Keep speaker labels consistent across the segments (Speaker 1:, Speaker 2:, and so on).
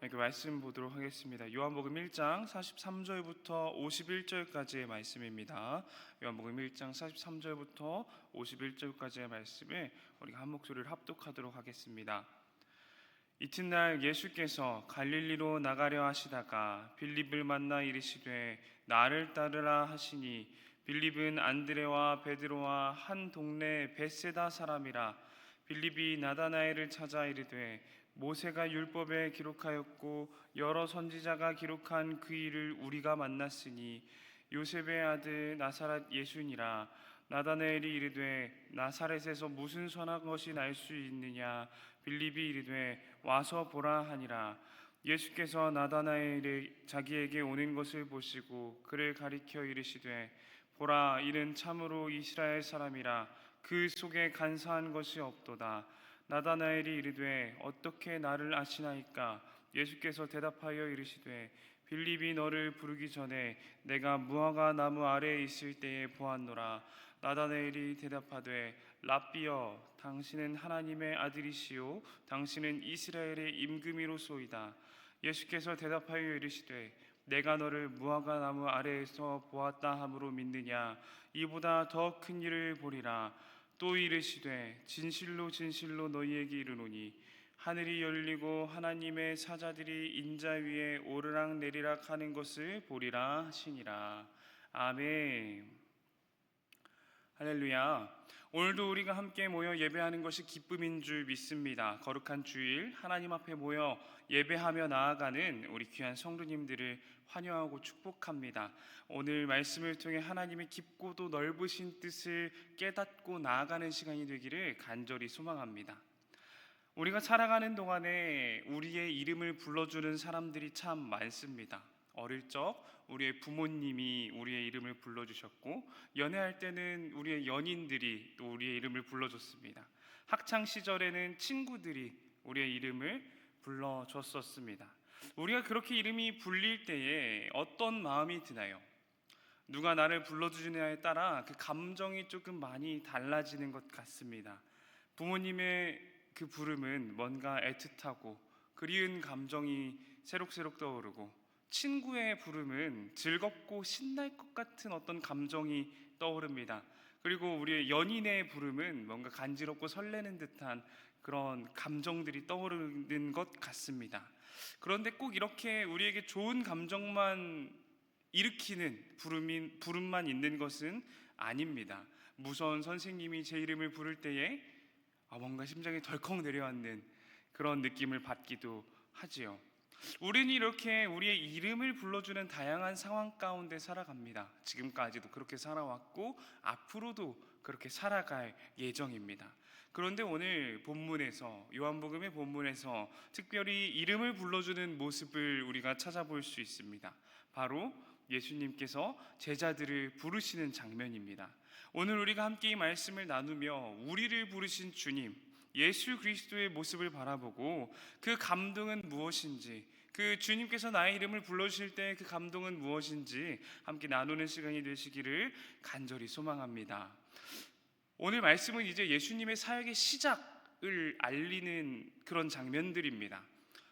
Speaker 1: 그 말씀 보도록 하겠습니다. 요한복음 1장 43절부터 51절까지의 말씀입니다. 요한복음 1장 43절부터 51절까지의 말씀에 우리가 한 목소리를 합독하도록 하겠습니다. 이튿날 예수께서 갈릴리로 나가려 하시다가 빌립을 만나 이르시되 나를 따르라 하시니 빌립은 안드레와 베드로와 한 동네 벳세다 사람이라. 빌립이 나다나엘을 찾아 이르되 모세가 율법에 기록하였고 여러 선지자가 기록한 그 일을 우리가 만났으니 요셉의 아들 나사렛 예수니라. 나다나엘이 이르되 나사렛에서 무슨 선한 것이 날 수 있느냐. 빌립이 이르되 와서 보라 하니라. 예수께서 나다나엘이 자기에게 오는 것을 보시고 그를 가리켜 이르시되 보라, 이는 참으로 이스라엘 사람이라. 그 속에 간사한 것이 없도다. 나다나엘이 이르되 어떻게 나를 아시나이까. 예수께서 대답하여 이르시되 빌립이 너를 부르기 전에 내가 무화과 나무 아래에 있을 때에 보았노라. 나다나엘이 대답하되 랍비여, 당신은 하나님의 아들이시요 당신은 이스라엘의 임금이로소이다. 예수께서 대답하여 이르시되 내가 너를 무화과 나무 아래에서 보았다 함으로 믿느냐. 이보다 더 큰 일을 보리라. 또 이르시되 진실로 진실로 너희에게 이르노니 하늘이 열리고 하나님의 사자들이 인자 위에 오르락 내리락 하는 것을 보리라 하시니라. 아멘. 할렐루야. 오늘도 우리가 함께 모여 예배하는 것이 기쁨인 줄 믿습니다. 거룩한 주일 하나님 앞에 모여 예배하며 나아가는 우리 귀한 성도님들을 환영하고 축복합니다. 오늘 말씀을 통해 하나님의 깊고도 넓으신 뜻을 깨닫고 나아가는 시간이 되기를 간절히 소망합니다. 우리가 살아가는 동안에 우리의 이름을 불러주는 사람들이 참 많습니다. 어릴 적 우리의 부모님이 우리의 이름을 불러주셨고, 연애할 때는 우리의 연인들이 또 우리의 이름을 불러줬습니다. 학창 시절에는 친구들이 우리의 이름을 불러줬었습니다. 우리가 그렇게 이름이 불릴 때에 어떤 마음이 드나요? 누가 나를 불러주느냐에 따라 그 감정이 조금 많이 달라지는 것 같습니다. 부모님의 그 부름은 뭔가 애틋하고 그리운 감정이 새록새록 떠오르고, 친구의 부름은 즐겁고 신날 것 같은 어떤 감정이 떠오릅니다. 그리고 우리의 연인의 부름은 뭔가 간지럽고 설레는 듯한 그런 감정들이 떠오르는 것 같습니다. 그런데 꼭 이렇게 우리에게 좋은 감정만 일으키는 부름만 있는 것은 아닙니다. 무서운 선생님이 제 이름을 부를 때에 뭔가 심장이 덜컥 내려앉는 그런 느낌을 받기도 하지요. 우리는 이렇게 우리의 이름을 불러주는 다양한 상황 가운데 살아갑니다. 지금까지도 그렇게 살아왔고 앞으로도 그렇게 살아갈 예정입니다. 그런데 오늘 본문에서, 요한복음의 본문에서 특별히 이름을 불러주는 모습을 우리가 찾아볼 수 있습니다. 바로 예수님께서 제자들을 부르시는 장면입니다. 오늘 우리가 함께 이 말씀을 나누며 우리를 부르신 주님 예수 그리스도의 모습을 바라보고 그 감동은 무엇인지, 그 주님께서 나의 이름을 불러주실 때 그 감동은 무엇인지 함께 나누는 시간이 되시기를 간절히 소망합니다. 오늘 말씀은 이제 예수님의 사역의 시작을 알리는 그런 장면들입니다.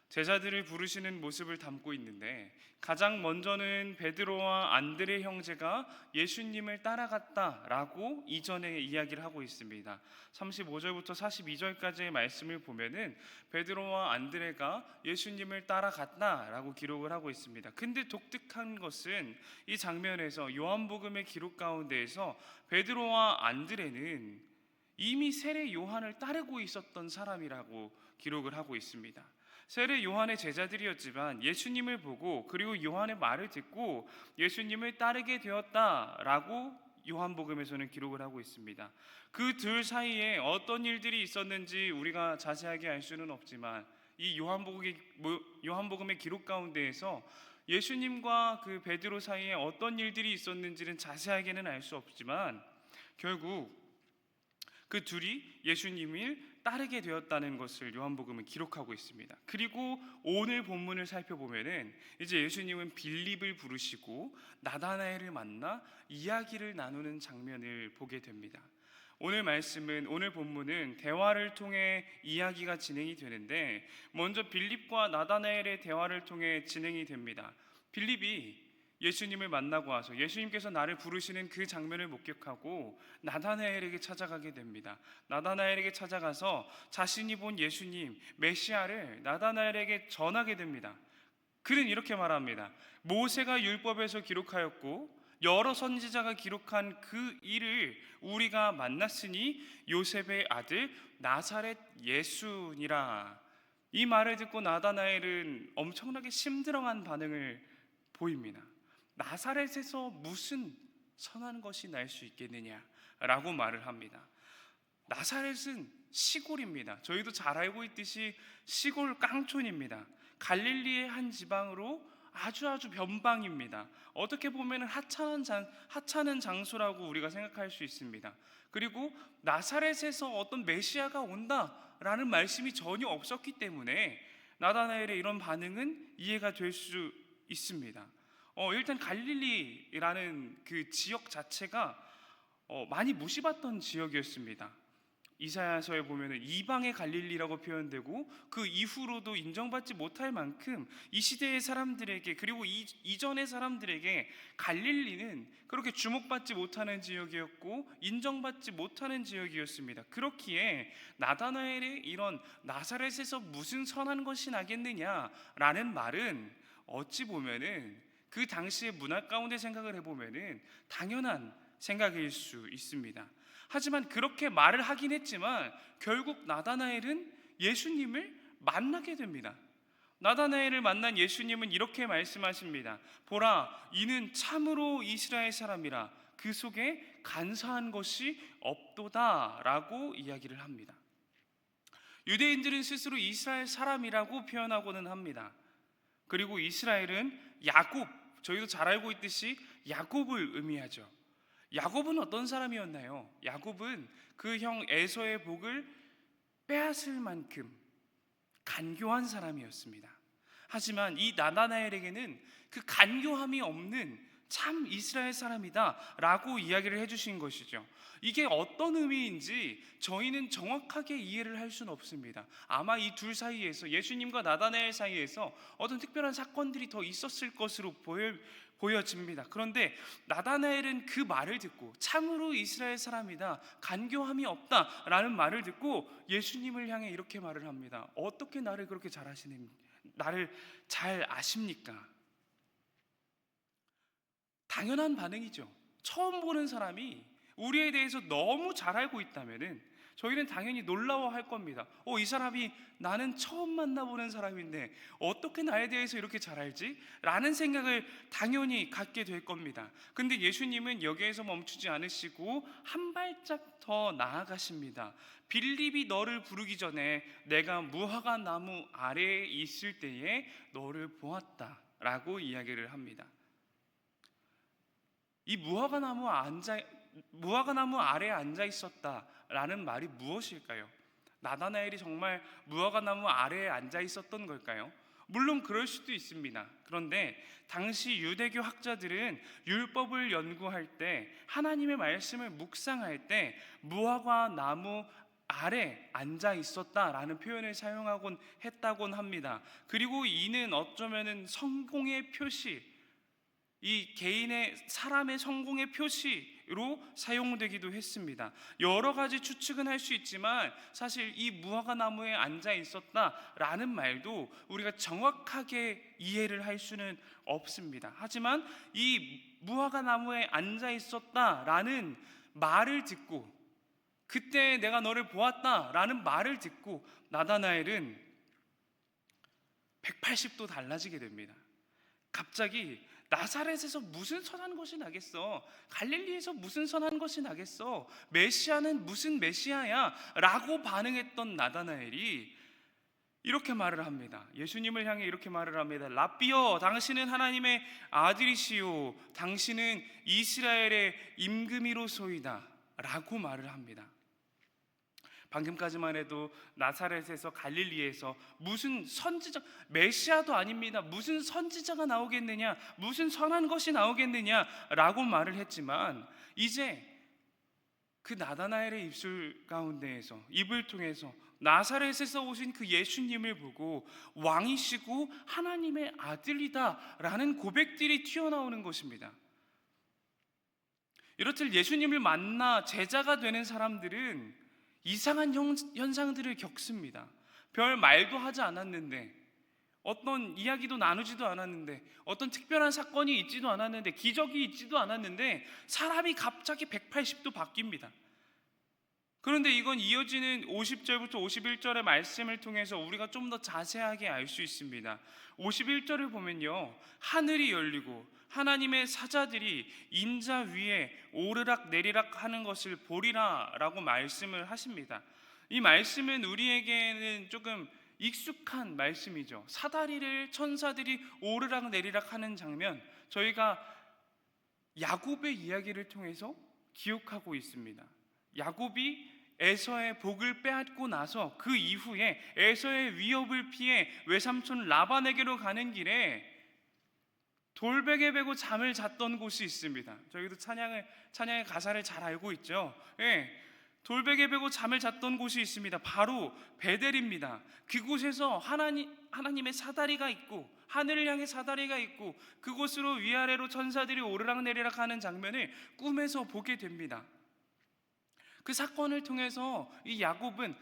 Speaker 1: 제자들을 부르시는 모습을 담고 있는데, 가장 먼저는 베드로와 안드레 형제가 예수님을 따라갔다라고 이전에 이야기를 하고 있습니다. 35절부터 42절까지의 말씀을 보면은 베드로와 안드레가 예수님을 따라갔다라고 기록을 하고 있습니다. 근데 독특한 것은 이 장면에서, 요한복음의 기록 가운데에서 베드로와 안드레는 이미 세례 요한을 따르고 있었던 사람이라고 기록을 하고 있습니다. 세례 요한의 제자들이었지만 예수님을 보고 그리고 요한의 말을 듣고 예수님을 따르게 되었다라고 요한복음에서는 기록을 하고 있습니다. 그 둘 사이에 어떤 일들이 있었는지 우리가 자세하게 알 수는 없지만, 이 요한복음의 기록 가운데에서 예수님과 그 베드로 사이에 어떤 일들이 있었는지는 자세하게는 알 수 없지만, 결국 그 둘이 예수님을 따르게 되었다는 것을 요한복음은 기록하고 있습니다. 그리고 오늘 본문을 살펴보면은 이제 예수님은 빌립을 부르시고 나다나엘을 만나 이야기를 나누는 장면을 보게 됩니다. 오늘 본문은 대화를 통해 이야기가 진행이 되는데, 먼저 빌립과 나다나엘의 대화를 통해 진행이 됩니다. 빌립이 예수님을 만나고 와서 예수님께서 나를 부르시는 그 장면을 목격하고 나다나엘에게 찾아가게 됩니다. 나다나엘에게 찾아가서 자신이 본 예수님 메시아를 나다나엘에게 전하게 됩니다. 그는 이렇게 말합니다. 모세가 율법에서 기록하였고 여러 선지자가 기록한 그 일을 우리가 만났으니 요셉의 아들 나사렛 예수니라. 이 말을 듣고 나다나엘은 엄청나게 심드렁한 반응을 보입니다. 나사렛에서 무슨 선한 것이 날 수 있겠느냐라고 말을 합니다. 나사렛은 시골입니다. 저희도 잘 알고 있듯이 시골 깡촌입니다. 갈릴리의 한 지방으로 아주 변방입니다. 어떻게 보면 하찮은 장소라고 우리가 생각할 수 있습니다. 그리고 나사렛에서 어떤 메시아가 온다라는 말씀이 전혀 없었기 때문에 나다나엘의 이런 반응은 이해가 될 수 있습니다. 일단 갈릴리라는 그 지역 자체가 많이 무시받던 지역이었습니다. 이사야서에 보면은 이방의 갈릴리라고 표현되고 그 이후로도 인정받지 못할 만큼 이 시대의 사람들에게, 그리고 이전의 사람들에게 갈릴리는 그렇게 주목받지 못하는 지역이었고 인정받지 못하는 지역이었습니다. 그렇기에 나다나엘의 이런 나사렛에서 무슨 선한 것이 나겠느냐라는 말은 어찌 보면은 그 당시의 문화 가운데 생각을 해보면은 당연한 생각일 수 있습니다. 하지만 그렇게 말을 하긴 했지만 결국 나다나엘은 예수님을 만나게 됩니다. 나다나엘을 만난 예수님은 이렇게 말씀하십니다. 보라, 이는 참으로 이스라엘 사람이라 그 속에 간사한 것이 없도다 라고 이야기를 합니다. 유대인들은 스스로 이스라엘 사람이라고 표현하고는 합니다. 그리고 이스라엘은 야곱, 저희도 잘 알고 있듯이 야곱을 의미하죠. 야곱은 어떤 사람이었나요? 야곱은 그 형 에서의 복을 빼앗을 만큼 간교한 사람이었습니다. 하지만 이 나다나엘에게는 그 간교함이 없는 참 이스라엘 사람이다 라고 이야기를 해주신 것이죠. 이게 어떤 의미인지 저희는 정확하게 이해를 할 수는 없습니다. 아마 이 둘 사이에서, 예수님과 나다나엘 사이에서 어떤 특별한 사건들이 더 있었을 것으로 보여집니다. 그런데 나다나엘은 그 말을 듣고 참으로 이스라엘 사람이다, 간교함이 없다라는 말을 듣고 예수님을 향해 이렇게 말을 합니다. 어떻게 나를 그렇게 나를 잘 아십니까? 당연한 반응이죠. 처음 보는 사람이 우리에 대해서 너무 잘 알고 있다면은 저희는 당연히 놀라워할 겁니다. 이 사람이 나는 처음 만나보는 사람인데 어떻게 나에 대해서 이렇게 잘 알지? 라는 생각을 당연히 갖게 될 겁니다. 근데 예수님은 여기에서 멈추지 않으시고 한 발짝 더 나아가십니다. 빌립이 너를 부르기 전에 내가 무화과 나무 아래에 있을 때에 너를 보았다 라고 이야기를 합니다. 이 무화과 나무 아래에 앉아 있었다라는 말이 무엇일까요? 나다나엘이 정말 무화과 나무 아래에 앉아 있었던 걸까요? 물론 그럴 수도 있습니다. 그런데 당시 유대교 학자들은 율법을 연구할 때, 하나님의 말씀을 묵상할 때 무화과 나무 아래 앉아 있었다라는 표현을 사용하곤 했다곤 합니다. 그리고 이는 어쩌면은 성공의 표시, 이 개인의 사람의 성공의 표시로 사용되기도 했습니다. 여러 가지 추측은 할 수 있지만 사실 이 무화과 나무에 앉아 있었다라는 말도 우리가 정확하게 이해를 할 수는 없습니다. 하지만 이 무화과 나무에 앉아 있었다라는 말을 듣고, 그때 내가 너를 보았다라는 말을 듣고 나다나엘은 180도 달라지게 됩니다. 갑자기 나사렛에서 무슨 선한 것이 나겠어? 갈릴리에서 무슨 선한 것이 나겠어? 메시아는 무슨 메시아야? 라고 반응했던 나다나엘이 이렇게 말을 합니다. 예수님을 향해 이렇게 말을 합니다. 라삐여, 당신은 하나님의 아들이시요 당신은 이스라엘의 임금이로소이다 라고 말을 합니다. 방금까지만 해도 나사렛에서, 갈릴리에서 무슨 선지자, 메시아도 아닙니다, 무슨 선지자가 나오겠느냐, 무슨 선한 것이 나오겠느냐 라고 말을 했지만 이제 그 나다나엘의 입을 통해서 나사렛에서 오신 그 예수님을 보고 왕이시고 하나님의 아들이다라는 고백들이 튀어나오는 것입니다. 이렇듯 예수님을 만나 제자가 되는 사람들은 이상한 현상들을 겪습니다. 별 말도 하지 않았는데, 어떤 이야기도 나누지도 않았는데, 어떤 특별한 사건이 있지도 않았는데, 기적이 있지도 않았는데 사람이 갑자기 180도 바뀝니다. 그런데 이건 이어지는 50절부터 51절의 말씀을 통해서 우리가 좀 더 자세하게 알 수 있습니다. 51절을 보면요, 하늘이 열리고 하나님의 사자들이 인자 위에 오르락 내리락 하는 것을 보리라 라고 말씀을 하십니다. 이 말씀은 우리에게는 조금 익숙한 말씀이죠. 사다리를 천사들이 오르락 내리락 하는 장면, 저희가 야곱의 이야기를 통해서 기억하고 있습니다. 야곱이 에서의 복을 빼앗고 나서 그 이후에 에서의 위협을 피해 외삼촌 라반에게로 가는 길에 돌베개 베고 잠을 잤던 곳이 있습니다. 저희도 찬양의 가사를 잘 알고 있죠. 돌베개 베고 잠을 잤던 곳이 있습니다. 바로 베델입니다. 그곳에서 하나님의 사다리가 있고, 하늘을 향해 사다리가 있고, 그곳으로 위아래로 천사들이 오르락 내리락 하는 장면을 꿈에서 보게 됩니다. 그 사건을 통해서 이 야곱은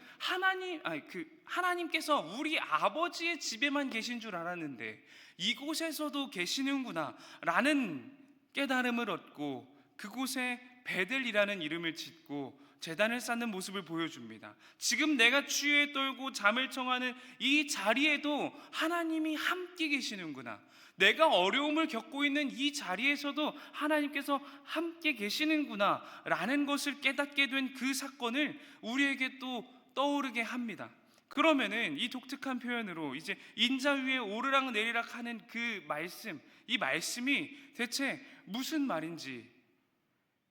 Speaker 1: 하나님께서 우리 아버지의 집에만 계신 줄 알았는데 이곳에서도 계시는구나 라는 깨달음을 얻고, 그곳에 베델이라는 이름을 짓고 제단을 쌓는 모습을 보여줍니다. 지금 내가 추위에 떨고 잠을 청하는 이 자리에도 하나님이 함께 계시는구나, 내가 어려움을 겪고 있는 이 자리에서도 하나님께서 함께 계시는구나 라는 것을 깨닫게 된 그 사건을 우리에게 또 떠오르게 합니다. 그러면은 이 독특한 표현으로 이제 인자 위에 오르락 내리락 하는 그 말씀, 이 말씀이 대체 무슨 말인지,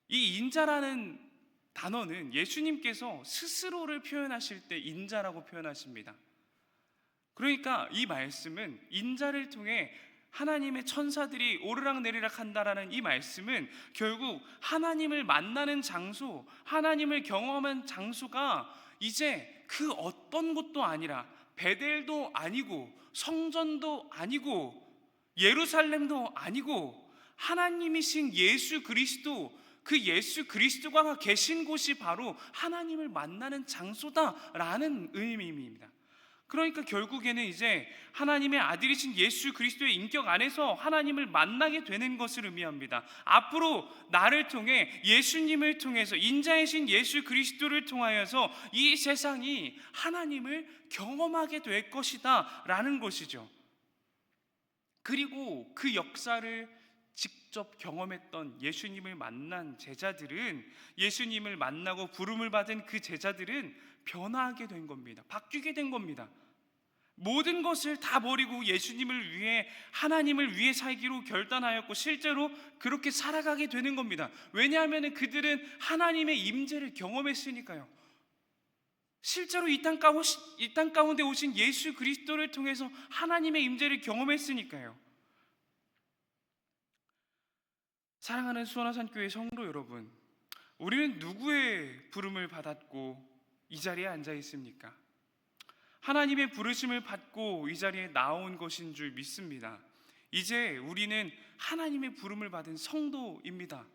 Speaker 1: 이 인자라는 단어는 예수님께서 스스로를 표현하실 때 인자라고 표현하십니다. 그러니까 이 말씀은 인자를 통해 하나님의 천사들이 오르락 내리락 한다라는 이 말씀은 결국 하나님을 만나는 장소, 하나님을 경험한 장소가 이제 그 어떤 곳도 아니라 베델도 아니고 성전도 아니고 예루살렘도 아니고 하나님이신 예수 그리스도, 그 예수 그리스도가 계신 곳이 바로 하나님을 만나는 장소다라는 의미입니다. 그러니까 결국에는 이제 하나님의 아들이신 예수 그리스도의 인격 안에서 하나님을 만나게 되는 것을 의미합니다. 앞으로 나를 통해, 예수님을 통해서, 인자이신 예수 그리스도를 통하여서 이 세상이 하나님을 경험하게 될 것이다 라는 것이죠. 그리고 그 역사를 직접 경험했던 예수님을 만난 제자들은, 예수님을 만나고 부름을 받은 그 제자들은 변화하게 된 겁니다. 바뀌게 된 겁니다. 모든 것을 다 버리고 예수님을 위해, 하나님을 위해 살기로 결단하였고 실제로 그렇게 살아가게 되는 겁니다. 왜냐하면 그들은 하나님의 임재를 경험했으니까요. 실제로 이 땅 가운데 오신 예수 그리스도를 통해서 하나님의 임재를 경험했으니까요. 사랑하는 수원화산교회 성도 여러분, 우리는 누구의 부름을 받았고 이 자리에 앉아 있습니까? 하나님의 부르심을 받고 이 자리에 나온 것인 줄 믿습니다. 이제 우리는 하나님의 부름을 받은 성도입니다.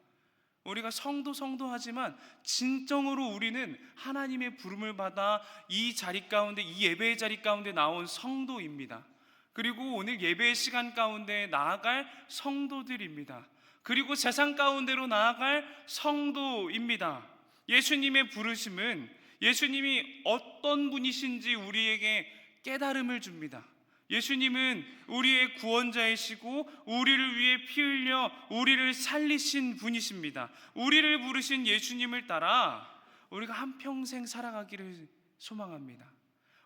Speaker 1: 우리가 성도 하지만 진정으로 우리는 하나님의 부름을 받아 이 자리 가운데, 이 예배의 자리 가운데 나온 성도입니다. 그리고 오늘 예배의 시간 가운데 나아갈 성도들입니다. 그리고 세상 가운데로 나아갈 성도입니다. 예수님의 부르심은 예수님이 어떤 분이신지 우리에게 깨달음을 줍니다. 예수님은 우리의 구원자이시고 우리를 위해 피 흘려 우리를 살리신 분이십니다. 우리를 부르신 예수님을 따라 우리가 한평생 살아가기를 소망합니다.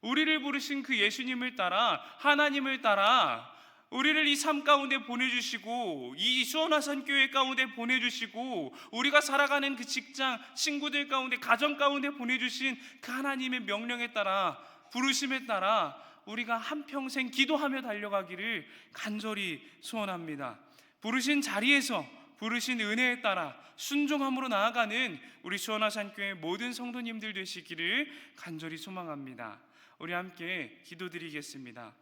Speaker 1: 우리를 부르신 그 예수님을 따라, 하나님을 따라 우리를 이 삶 가운데 보내주시고, 이 수원화산교회 가운데 보내주시고, 우리가 살아가는 그 직장, 친구들 가운데, 가정 가운데 보내주신 그 하나님의 명령에 따라, 부르심에 따라 우리가 한평생 기도하며 달려가기를 간절히 소원합니다. 부르신 자리에서, 부르신 은혜에 따라 순종함으로 나아가는 우리 수원화산교회 모든 성도님들 되시기를 간절히 소망합니다. 우리 함께 기도드리겠습니다.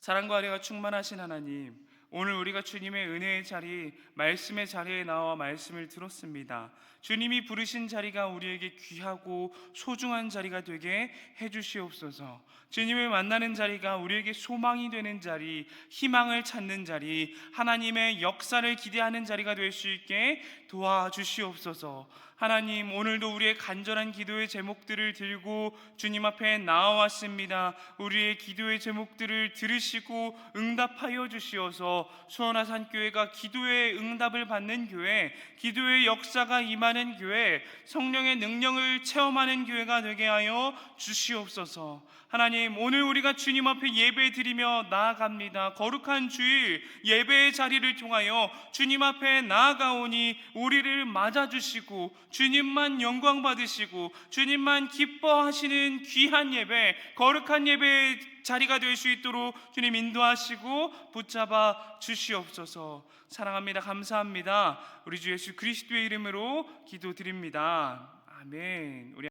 Speaker 1: 사랑과 은혜가 충만하신 하나님, 오늘 우리가 주님의 은혜의 자리, 말씀의 자리에 나와 말씀을 들었습니다. 주님이 부르신 자리가 우리에게 귀하고 소중한 자리가 되게 해주시옵소서. 주님을 만나는 자리가 우리에게 소망이 되는 자리, 희망을 찾는 자리, 하나님의 역사를 기대하는 자리가 될 수 있게 도와주시옵소서. 하나님, 오늘도 우리의 간절한 기도의 제목들을 들고 주님 앞에 나와왔습니다. 우리의 기도의 제목들을 들으시고 응답하여 주시어서 수원화산교회가 기도의 응답을 받는 교회, 기도의 역사가 임하는 교회, 성령의 능력을 체험하는 교회가 되게 하여 주시옵소서. 하나님, 오늘 우리가 주님 앞에 예배 드리며 나아갑니다. 거룩한 주일 예배의 자리를 통하여 주님 앞에 나아가오니 우리를 맞아주시고 주님만 영광 받으시고 주님만 기뻐하시는 귀한 예배, 거룩한 예배의 자리가 될 수 있도록 주님 인도하시고 붙잡아 주시옵소서. 사랑합니다. 감사합니다. 우리 주 예수 그리스도의 이름으로 기도드립니다. 아멘. 우리